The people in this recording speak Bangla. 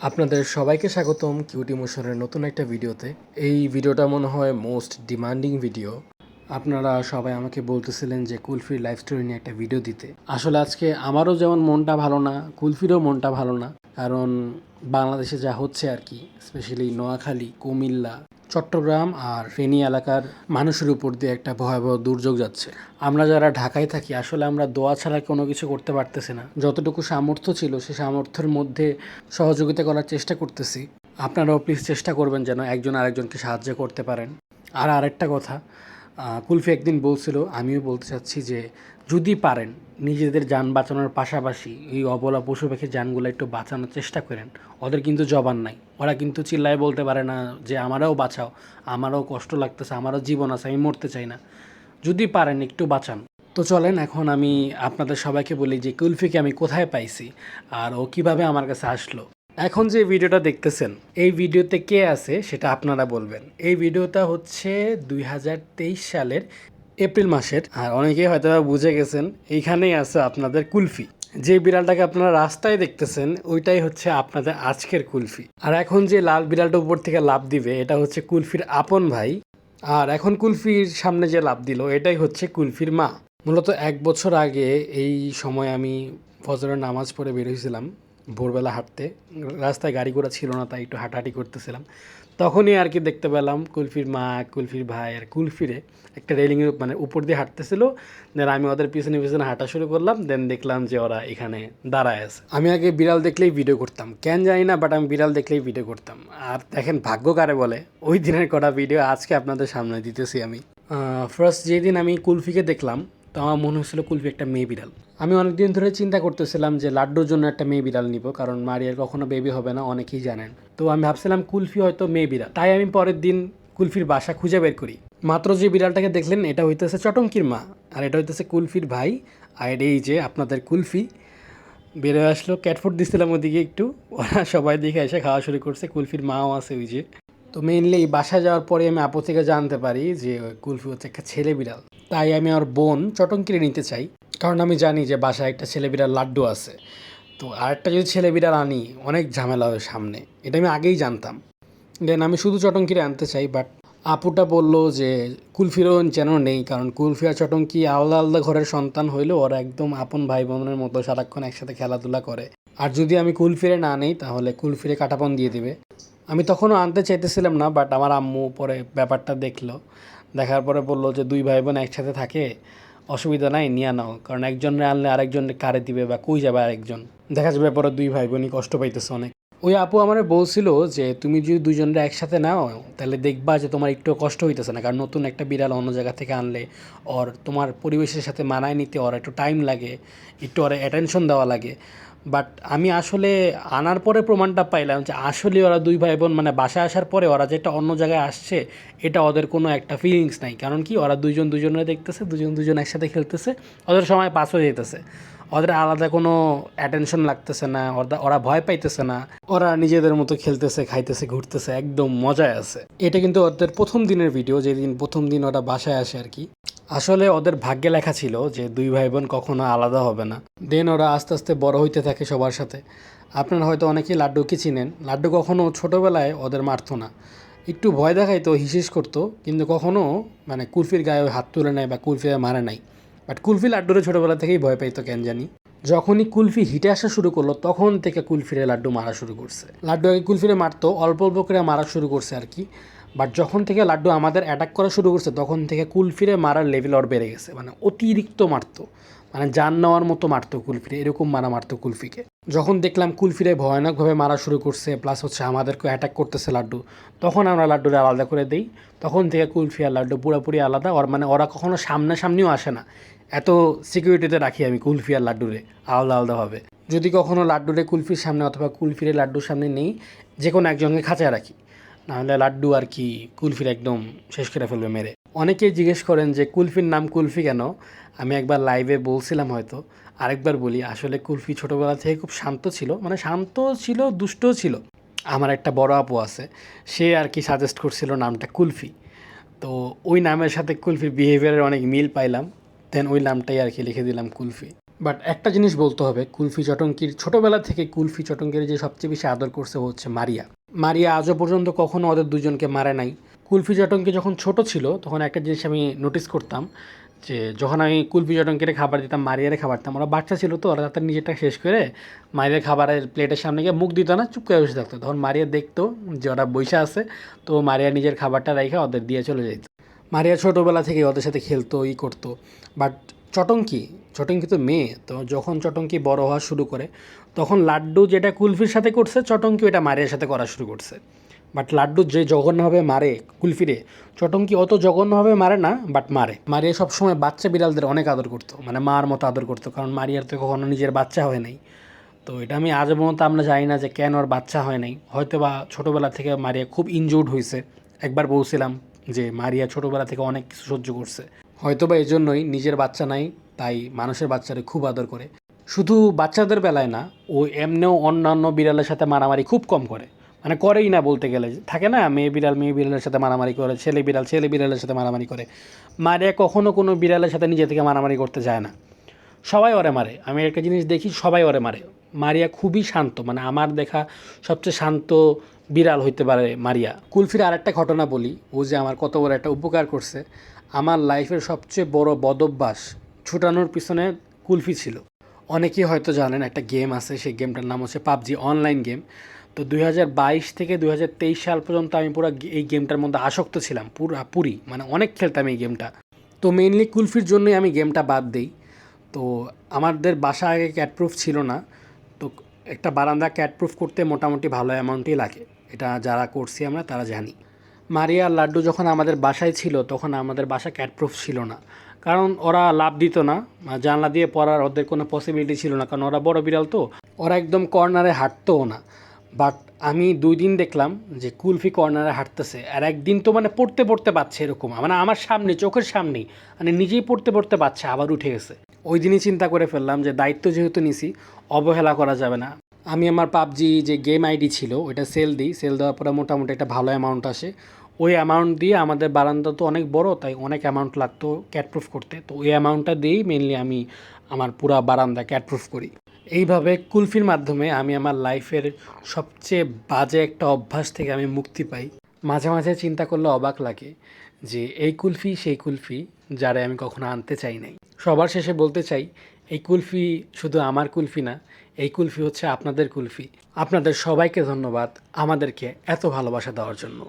আপনাদের সবাইকে স্বাগতম কিউট ইমোশনের নতুন একটা ভিডিওতে। এই ভিডিওটা মনে হয় মোস্ট ডিমান্ডিং ভিডিও। আপনারা সবাই আমাকে বলতেছিলেন যে কুলফির লাইফ স্টোরি নিয়ে একটা ভিডিও দিতে। আসলে আজকে আমারও যেমন মনটা ভালো না, কুলফিরও মনটা ভালো না। কারণ বাংলাদেশে যা হচ্ছে আর কি, স্পেশালি নোয়াখালী, কুমিল্লা, চট্টগ্রাম আর ফেনী এলাকার মানুষের উপর দিয়ে একটা ভয়াবহ দুর্যোগ যাচ্ছে। আমরা যারা ঢাকায় থাকি আসলে আমরা দোয়া ছাড়া কোনো কিছু করতে পারতেছি না। যতটুকু সামর্থ্য ছিল সে সামর্থ্যের মধ্যে সহযোগিতা করার চেষ্টা করতেছি। আপনারাও প্লিজ চেষ্টা করবেন যেন একজন আরেকজনকে সাহায্য করতে পারেন। আর আরেকটা কথা, কুলফি একদিন বলছিল, আমিও বলতে চাচ্ছি যে যদি পারেন নিজেদের যান বাঁচানোর পাশাপাশি এই অবলা পশু পাখির যানগুলো একটু বাঁচানোর চেষ্টা করেন। ওদের কিন্তু জবান নাই, ওরা কিন্তু চিল্লায় বলতে পারে না যে আমারও বাঁচাও, আমারও কষ্ট লাগতেছে, আমারও জীবন আছে, আমি মরতে চাই না। যদি পারেন একটু বাঁচান। তো চলেন এখন আমি আপনাদের সবাইকে বলি যে কুলফিকে আমি কোথায় পাইছি আর ও কিভাবে আমার কাছে আসলো। এখন যে ভিডিওটা দেখতেছেন এই ভিডিওতে কে আছে সেটা আপনারা বলবেন। এই ভিডিওটা হচ্ছে 2023 সালের এপ্রিল মাসের। আর অনেকেই হয়তো বুঝে গেছেন এইখানেই আছে আপনাদের কুলফি। যে বিড়ালটাকে আপনারা রাস্তায় দেখতেছেন ওইটাই হচ্ছে আপনাদের আজকের কুলফি। আর এখন যে লাল বিড়ালটা উপর থেকে লাফ দিবে এটা হচ্ছে কুলফির আপন ভাই। আর এখন কুলফির সামনে যে লাফ দিল এটাই হচ্ছে কুলফির মা। মূলত 1 বছর আগে এই সময় আমি ফজরের নামাজ পড়ে বের হয়েছিলাম ভোরবেলা হাঁটতে। রাস্তায় গাড়ি ঘোড়া ছিল না, তাই একটু হাঁটাহাঁটি করতেছিলাম। তখনই আর কি দেখতে পেলাম কুলফির মা, কুলফির ভাই আর কুলফিরে একটা রেলিংয়ের মানে উপর দিয়ে হাঁটতেছিল। দেন আমি ওদের পিছনে পিছনে হাঁটা শুরু করলাম। দেন দেখলাম যে ওরা এখানে দাঁড়ায় আছে। আমি আগে বিড়াল দেখলেই ভিডিও করতাম, কেন জানি না, বাট আমি বিড়াল দেখলেই ভিডিও করতাম। আর দেখেন ভাগ্য কারে বলে, ওই দিনের কটা ভিডিও আজকে আপনাদের সামনে দিতেছি আমি। ফার্স্ট যেদিন আমি কুলফিকে দেখলাম তো আমার মনে হচ্ছিল কুলফি একটা মেয়ে বিড়াল। আমি অনেকদিন ধরে চিন্তা করতেছিলাম যে লাড্ডুর জন্য একটা মেয়ে বিড়াল নিব, কারণ মারিয়ার কখনো বেবি হবে না, অনেকেই জানেন। তো আমি ভাবছিলাম কুলফি হয়তো মেয়ে বিড়াল, তাই আমি পরের দিন কুলফির বাসা খুঁজে বের করি। মাত্র যে বিড়ালটাকে দেখলেন এটা হইতেছে চটঙ্কির মা, আর এটা হইতেছে কুলফির ভাই। আর এই যে আপনাদের কুলফি বেরোয় আসলো। ক্যাটফুড দিচ্ছিলাম ওদিকে একটু, ওরা সবাই দিকে এসে খাওয়া শুরু করছে। কুলফির মাও আছে ওই যে। তো মেইনলি বাসায় যাওয়ার পরে আমি আপু থেকে জানতে পারি যে কুলফি হচ্ছে একটা ছেলে বিড়াল। তাই আমি আমার বোন চটঙ্কিরে নিতে চাই, কারণ আমি জানি যে বাসায় একটা ছেলে বিড়াল লাড্ডু আছে। তো আরেকটা যদি ছেলে বিড়াল আনি অনেক ঝামেলা হবে সামনে, এটা আমি আগেই জানতাম। দেন আমি শুধু চটঙ্কিরে আনতে চাই, বাট আপুটা বললো যে কুলফিরও যেন নেই, কারণ কুলফি আর চটঙ্কি আলাদা আলাদা ঘরের সন্তান হইলেও ওরা একদম আপন ভাই বোনের মতো সারাক্ষণ একসাথে খেলাধুলা করে। আর যদি আমি কুলফিরে না নেই তাহলে কুলফিরে কাটাপন দিয়ে দিবে। আমি তখনও আনতে চাইতেছিলাম না, বাট আমার আম্মু পরে ব্যাপারটা দেখলো। দেখার পরে বললো যে দুই ভাই বোন একসাথে থাকে, অসুবিধা নাই, নিয়ে নাও, কারণ একজনের আনলে আরেকজনকে কারে দিবে বা কই যাবে আরেকজন, দেখা যাবে পরে দুই ভাই বোনই কষ্ট পাইতেছে অনেক। ওই আপু আমার বলছিল যে তুমি যদি দুজনরা একসাথে নাও তাহলে দেখবা যে তোমার একটু কষ্ট হইতেছে না, কারণ নতুন একটা বিড়াল অন্য জায়গা থেকে আনলে ওর তোমার পরিবেশের সাথে মানায় নিতে ওর একটু টাইম লাগে, একটু ওর অ্যাটেনশন দেওয়া লাগে। বাট আমি আসলে আনার পরে প্রমাণটা পাইলাম যে আসলে ওরা দুই ভাই বোন মানে বাসায় আসার পরে ওরা যেটা অন্য জায়গায় আসছে এটা ওদের কোনো একটা ফিলিংস নাই। কারণ কি ওরা দুজন দুজনে দেখতেছে, দুজন দুজন একসাথে খেলতেছে, ওদের সময় পাস হয়ে যেতেছে, ওদের আলাদা কোনো অ্যাটেনশন লাগতেছে না, ওরা ভয় পাইতেছে না, ওরা নিজেদের মতো খেলতেছে, খাইতেছে, ঘুরতেছে, একদম মজায় আছে। এটা কিন্তু ওদের প্রথম দিনের ভিডিও, যেদিন প্রথম দিন ওরা বাসায় আসে আর কি। আসলে ওদের ভাগ্যে লেখা ছিল যে দুই ভাই বোন কখনো আলাদা হবে না। দেন ওরা আস্তে আস্তে বড় হইতে থাকে সবার সাথে। আপনারা হয়তো অনেকেই লাড্ডুকে চিনেন। লাড্ডু কখনো ছোটোবেলায় ওদের মারতো না, একটু ভয় দেখাইতো, হিসিস করতো, কিন্তু কখনো মানে কুলফির গায়ে হাত তুলে নেয় বা কুলফি মারে নাই। বাট কুলফি লাড্ডুরে ছোটোবেলা থেকেই ভয় পাইতো কেন জানি। যখনই কুলফি হিটে আসা শুরু করলো তখন থেকে কুলফিরে লাড্ডু মারা শুরু করছে। লাড্ডু আগে কুলফিরে মারতো, অল্প অল্প করে মারা শুরু করছে আর কি। বাট যখন থেকে লাড্ডু আমাদের অ্যাটাক করা শুরু করছে তখন থেকে কুলফিরে মারার লেভেল ওর বেড়ে গেছে, মানে অতিরিক্ত মারতো, মানে জান নেওয়ার মতো মারতো কুলফিরে, এরকম মারা মারতো কুলফিকে। যখন দেখলাম কুলফিরে ভয়ানকভাবে মারা শুরু করছে, প্লাস হচ্ছে আমাদেরকে অ্যাটাক করতেছে লাড্ডু, তখন আমরা লাড্ডুরে আলাদা করে দিই। তখন থেকে কুলফি আর লাড্ডু পুরোপুরি আলাদা। ওর মানে ওরা কখনো সামনাসামনিও আসে না, এত সিকিউরিটিতে রাখি আমি কুলফি আর লাড্ডুরে আলাদা আলাদাভাবে। যদি কখনো লাড্ডুরে কুলফির সামনে অথবা কুলফিরে লাড্ডুর সামনে নেই, যে কোনো একজনকে খাঁচায় রাখি, নাহলে লাড্ডু আর কি কুলফির একদম শেষ করে ফেলবে মেরে। অনেকেই জিজ্ঞেস করেন যে কুলফির নাম কুলফি কেন। আমি একবার লাইভে বলছিলাম, হয়তো আরেকবার বলি। আসলে কুলফি ছোটোবেলা থেকে খুব শান্ত ছিল, মানে শান্ত ছিল, দুষ্টও ছিল। আমার একটা বড় আপু আছে, সে আর কি সাজেস্ট করছিল নামটা কুলফি। তো ওই নামের সাথে কুলফির বিহেভিয়ারের অনেক মিল পাইলাম, দেন ওই নামটাই আর কি লিখে দিলাম কুলফি। বাট একটা জিনিস বলতে হবে, কুলফি চটঙ্কির ছোটোবেলা থেকে কুলফি চটঙ্কির যে সবচেয়ে বেশি আদর করছে ও হচ্ছে মারিয়া। মারিয়া আজও পর্যন্ত কখনো ওদের দুজনকে মারে নাই। কুলফি চটঙ্কি যখন ছোট ছিল তখন একটা জিনিস আমি নোটিস করতাম, যে যখন আমি কুলফি চটঙ্কিরে খাবার দিতাম, মারিয়ারে খাবার দিতাম, ওরা বাচ্চা ছিল তো ওরা তাদের নিজেরটা শেষ করে মারিয়ার খাবারের প্লেটের সামনে গিয়ে মুখ দিত না, চুপ করে বসে থাকতো। তখন মারিয়া দেখতো যে ওরা বইসা আছে, তো মারিয়া নিজের খাবারটা রেখে ওদের দিয়ে চলে যেত। মারিয়া ছোটোবেলা থেকে ওদের সাথে খেলতো, করতো। বাট চটঙ্কি চটঙ্কি তো মেয়ে, তো যখন চটঙ্কি বড় হওয়া শুরু করে তখন লাড্ডু যেটা কুলফির সাথে করছে চটঙ্কি ওটা মারিয়ার সাথে করা শুরু করছে। বাট লাড্ডু যে জঘন্যভাবে মারে কুলফিরে, চটঙ্কি অত জঘন্যভাবে মারে না, বাট মারে। মারিয়া সবসময় বাচ্চা বিড়ালদের অনেক আদর করতো, মানে মার মতো আদর করতো, কারণ মারিয়ার তো কখনো নিজের বাচ্চা হয় নাই। তো এটা আমি আজ পর্যন্ত আমরা জানি না যে কেন ওর বাচ্চা হয় নাই। হয়তো বা ছোটোবেলা থেকে মারিয়া খুব ইনজুর্ড হয়েছে। একবার বলছিলাম যে মারিয়া ছোটোবেলা থেকে অনেক কিছু সহ্য করছে, হয়তো বা এই জন্যই নিজের বাচ্চা নাই, তাই মানুষের বাচ্চারে খুব আদর করে। শুধু বাচ্চাদের বেলায় না, ও এমনিও অন্যান্য বিড়ালের সাথে মারামারি খুব কম করে, মানে করেই না বলতে গেলে। থাকে না মেয়ে বিড়ালের সাথে মারামারি করে, ছেলে বিড়ালের সাথে মারামারি করে। মারিয়া কখনো কোনো বিড়ালের সাথে নিজে থেকে মারামারি করতে যায় না, সবাই ওরে মারে। আমি একটা জিনিস দেখি, সবাই ওরে মারে। মারিয়া খুবই শান্ত, মানে আমার দেখা সবচেয়ে শান্ত বিড়াল হইতে পারে মারিয়া। কুলফির আরেকটা ঘটনা বলি, ও যে আমার কত বড় একটা উপকার করছে। আমার লাইফের সবচেয়ে বড় বদভ্যাস ছুটানোর পিছনে কুলফি ছিল। অনেকেই হয়তো জানেন একটা গেম আছে, সেই গেমটার নাম হচ্ছে পাবজি, অনলাইন গেম। তো 2022 থেকে 2023 সাল পর্যন্ত আমি পুরো এই গেমটার মধ্যে আসক্ত ছিলাম, পুরি মানে অনেক খেলতাম এই গেমটা। তো মেইনলি কুলফির জন্যই আমি গেমটা বাদ দিই। তো আমাদের বাসা আগে ক্যাটপ্রুফ ছিল না, তো একটা বারান্দা ক্যাটপ্রুফ করতে মোটামুটি ভালো অ্যামাউন্টই লাগে, এটা যারা করছি আমরা তারা জানি। মারিয়া আর লাড্ডু যখন আমাদের বাসায় ছিল তখন আমাদের বাসা ক্যাটপ্রুফ ছিল না, কারণ ওরা লাভ দিত না, জানলা দিয়ে পড়ার ওদের কোনো পসিবিলিটি ছিল না, কারণ ওরা বড় বিড়াল তো, ওরা একদম কর্নারে হাঁটতোও না। বাট আমি 2 দিন দেখলাম যে কুলফি কর্নারে হাঁটতেছে, আর একদিন তো মানে পড়তে পড়তে পাচ্ছে এরকম, মানে আমার সামনে চোখের সামনেই, মানে নিজেই পড়তে পড়তে পাচ্ছে, আবার উঠে গেছে। ওই দিনই চিন্তা করে ফেললাম যে দায়িত্ব যেহেতু নিছি, অবহেলা করা যাবে না। আমি আমার পাবজি যে গেম আইডি ছিল ওইটা সেল দিই, সেল দেওয়ার পরে মোটামুটি একটা ভালো অ্যামাউন্ট আসে। ওই অ্যামাউন্ট দিয়ে আমাদের বারান্দা তো অনেক বড়, তাই অনেক অ্যামাউন্ট লাগতো ক্যাটপ্রুফ করতে, তো ওই অ্যামাউন্টটা দিয়েই মেনলি আমি আমার পুরা বারান্দা ক্যাটপ্রুফ করি। এইভাবে কুলফির মাধ্যমে আমি আমার লাইফের সবচেয়ে বাজে একটা অভ্যাস থেকে আমি মুক্তি পাই। মাঝে মাঝে চিন্তা করলে অবাক লাগে যে এই কুলফি সেই কুলফি যারে আমি কখনো আনতে চাই নাই। সবার শেষে বলতে চাই, এই কুলফি শুধু আমার কুলফি না, এই কুলফি হচ্ছে আপনাদের কুলফি। আপনাদের সবাইকে ধন্যবাদ আমাদেরকে এত ভালোবাসা দেওয়ার জন্য।